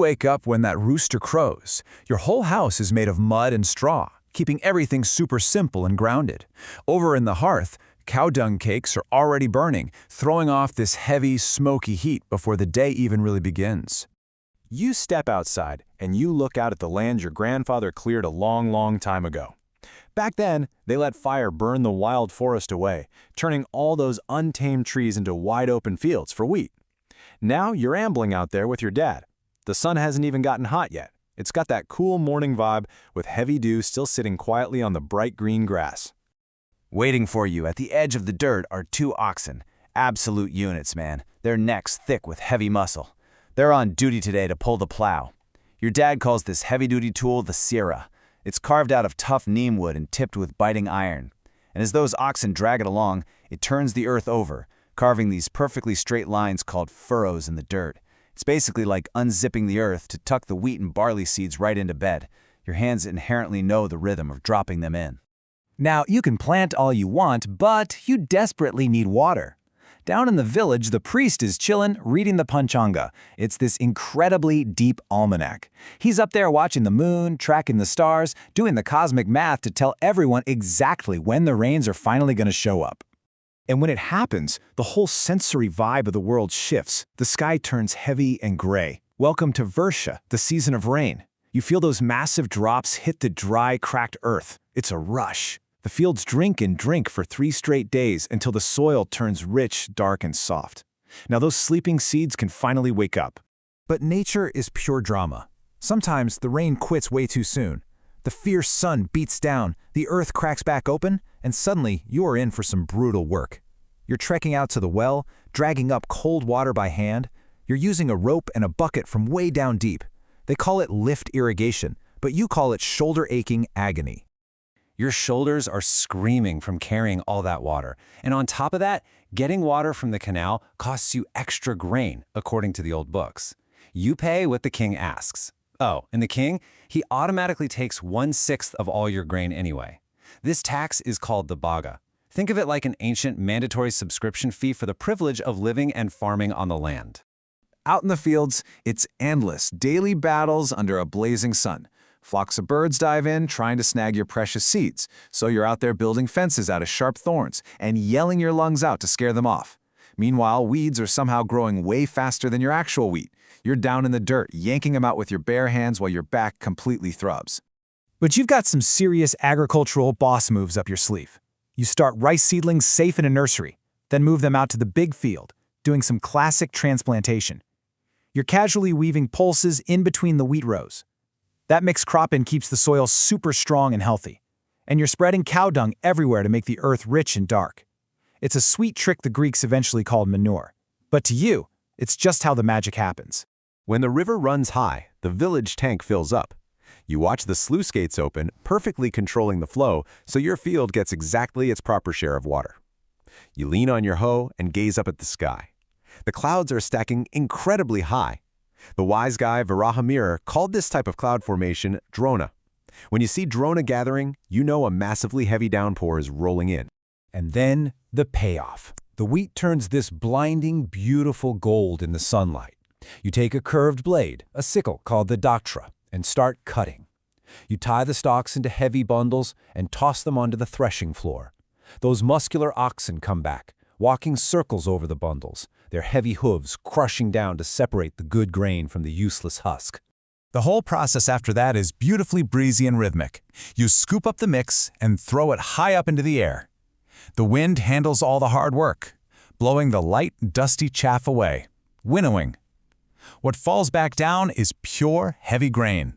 Wake up when that rooster crows. Your whole house is made of mud and straw, keeping everything super simple and grounded. Over in the hearth, cow dung cakes are already burning, throwing off this heavy, smoky heat before the day even really begins. You step outside and you look out at the land your grandfather cleared a long, long time ago. Back then, they let fire burn the wild forest away, turning all those untamed trees into wide-open fields for wheat. Now you're ambling out there with your dad. The sun hasn't even gotten hot yet. It's got that cool morning vibe with heavy dew still sitting quietly on the bright green grass. Waiting for you at the edge of the dirt are two oxen. Absolute units, man. Their necks thick with heavy muscle. They're on duty today to pull the plow. Your dad calls this heavy-duty tool the Sierra. It's carved out of tough neem wood and tipped with biting iron. And as those oxen drag it along, it turns the earth over, carving these perfectly straight lines called furrows in the dirt. It's basically like unzipping the earth to tuck the wheat and barley seeds right into bed. Your hands inherently know the rhythm of dropping them in. Now, you can plant all you want, but you desperately need water. Down in the village, the priest is chillin', reading the Panchanga. It's this incredibly deep almanac. He's up there watching the moon, tracking the stars, doing the cosmic math to tell everyone exactly when the rains are finally going to show up. And when it happens, the whole sensory vibe of the world shifts. The sky turns heavy and gray. Welcome to Versha, the season of rain. You feel those massive drops hit the dry, cracked earth. It's a rush. The fields drink and drink for 3 straight days until the soil turns rich, dark, and soft. Now those sleeping seeds can finally wake up. But nature is pure drama. Sometimes the rain quits way too soon. The fierce sun beats down, the earth cracks back open, and suddenly you are in for some brutal work. You're trekking out to the well, dragging up cold water by hand. You're using a rope and a bucket from way down deep. They call it lift irrigation, but you call it shoulder-aching agony. Your shoulders are screaming from carrying all that water. And on top of that, getting water from the canal costs you extra grain, according to the old books. You pay what the king asks. Oh, and the king, he automatically takes 1/6 of all your grain anyway. This tax is called the baga. Think of it like an ancient mandatory subscription fee for the privilege of living and farming on the land. Out in the fields, it's endless, daily battles under a blazing sun. Flocks of birds dive in, trying to snag your precious seeds, so you're out there building fences out of sharp thorns and yelling your lungs out to scare them off. Meanwhile, weeds are somehow growing way faster than your actual wheat. You're down in the dirt, yanking them out with your bare hands while your back completely throbs. But you've got some serious agricultural boss moves up your sleeve. You start rice seedlings safe in a nursery, then move them out to the big field, doing some classic transplantation. You're casually weaving pulses in between the wheat rows. That mixed cropping keeps the soil super strong and healthy. And you're spreading cow dung everywhere to make the earth rich and dark. It's a sweet trick the Greeks eventually called manure. But to you, it's just how the magic happens. When the river runs high, the village tank fills up. You watch the sluice gates open, perfectly controlling the flow so your field gets exactly its proper share of water. You lean on your hoe and gaze up at the sky. The clouds are stacking incredibly high. The wise guy Varahamihar called this type of cloud formation drona. When you see drona gathering, you know a massively heavy downpour is rolling in. And then the payoff. The wheat turns this blinding, beautiful gold in the sunlight. You take a curved blade, a sickle called the daktra, and start cutting. You tie the stalks into heavy bundles and toss them onto the threshing floor. Those muscular oxen come back, walking circles over the bundles, their heavy hooves crushing down to separate the good grain from the useless husk. The whole process after that is beautifully breezy and rhythmic. You scoop up the mix and throw it high up into the air. The wind handles all the hard work, blowing the light, dusty chaff away, winnowing. What falls back down is pure, heavy grain.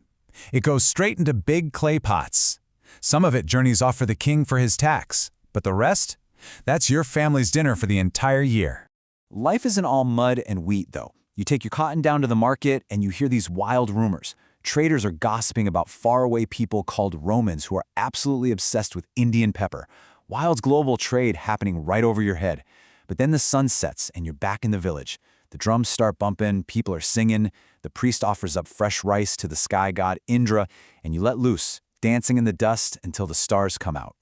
It goes straight into big clay pots. Some of it journeys off for the king for his tax, but the rest? That's your family's dinner for the entire year. Life isn't all mud and wheat, though. You take your cotton down to the market and you hear these wild rumors. Traders are gossiping about faraway people called Romans who are absolutely obsessed with Indian pepper. Wild global trade happening right over your head. But then the sun sets and you're back in the village. The drums start bumping, people are singing, the priest offers up fresh rice to the sky god Indra, and you let loose, dancing in the dust until the stars come out.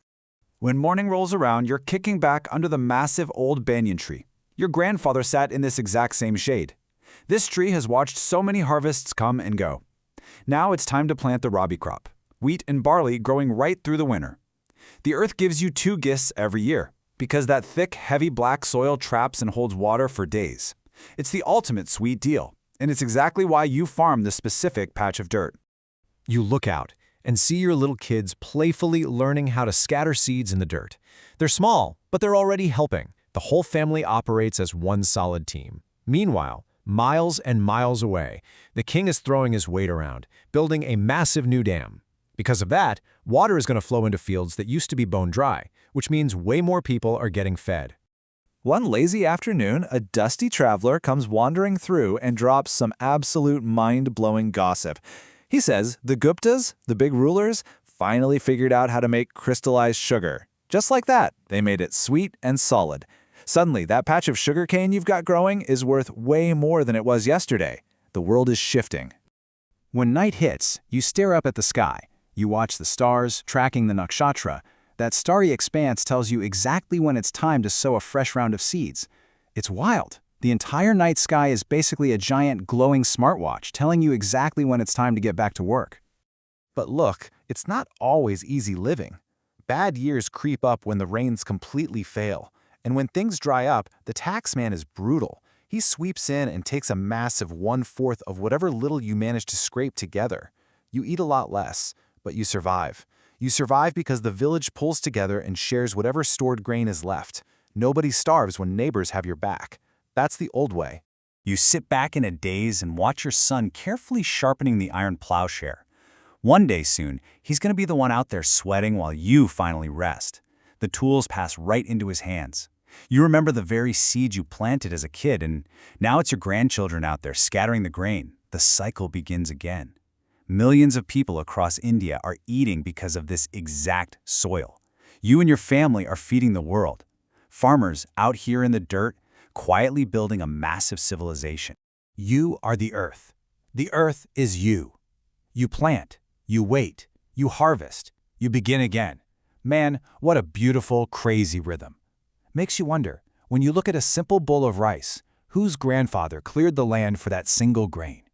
When morning rolls around, you're kicking back under the massive old banyan tree. Your grandfather sat in this exact same shade. This tree has watched so many harvests come and go. Now it's time to plant the Rabi crop, wheat and barley growing right through the winter. The earth gives you two gifts every year, because that thick, heavy black soil traps and holds water for days. It's the ultimate sweet deal, and it's exactly why you farm this specific patch of dirt. You look out and see your little kids playfully learning how to scatter seeds in the dirt. They're small, but they're already helping. The whole family operates as one solid team. Meanwhile, miles and miles away, the king is throwing his weight around, building a massive new dam. Because of that, water is going to flow into fields that used to be bone dry, which means way more people are getting fed. One lazy afternoon, a dusty traveler comes wandering through and drops some absolute mind-blowing gossip. He says the Guptas, the big rulers, finally figured out how to make crystallized sugar. Just like that, they made it sweet and solid. Suddenly, that patch of sugarcane you've got growing is worth way more than it was yesterday. The world is shifting. When night hits, you stare up at the sky. You watch the stars, tracking the nakshatra. That starry expanse tells you exactly when it's time to sow a fresh round of seeds. It's wild. The entire night sky is basically a giant glowing smartwatch telling you exactly when it's time to get back to work. But look, it's not always easy living. Bad years creep up when the rains completely fail. And when things dry up, the taxman is brutal. He sweeps in and takes a massive 1/4 of whatever little you manage to scrape together. You eat a lot less, but you survive. You survive because the village pulls together and shares whatever stored grain is left. Nobody starves when neighbors have your back. That's the old way. You sit back in a daze and watch your son carefully sharpening the iron plowshare. One day soon, he's going to be the one out there sweating while you finally rest. The tools pass right into his hands. You remember the very seed you planted as a kid, and now it's your grandchildren out there scattering the grain. The cycle begins again. Millions of people across India are eating because of this exact soil. You and your family are feeding the world. Farmers out here in the dirt, quietly building a massive civilization. You are the earth. The earth is you. You plant, you wait, you harvest, you begin again. Man, what a beautiful, crazy rhythm. Makes you wonder, when you look at a simple bowl of rice, whose grandfather cleared the land for that single grain?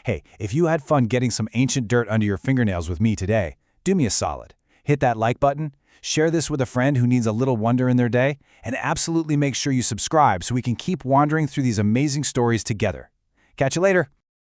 Hey, if you had fun getting some ancient dirt under your fingernails with me today, do me a solid. Hit that like button, share this with a friend who needs a little wonder in their day, and absolutely make sure you subscribe so we can keep wandering through these amazing stories together. Catch you later.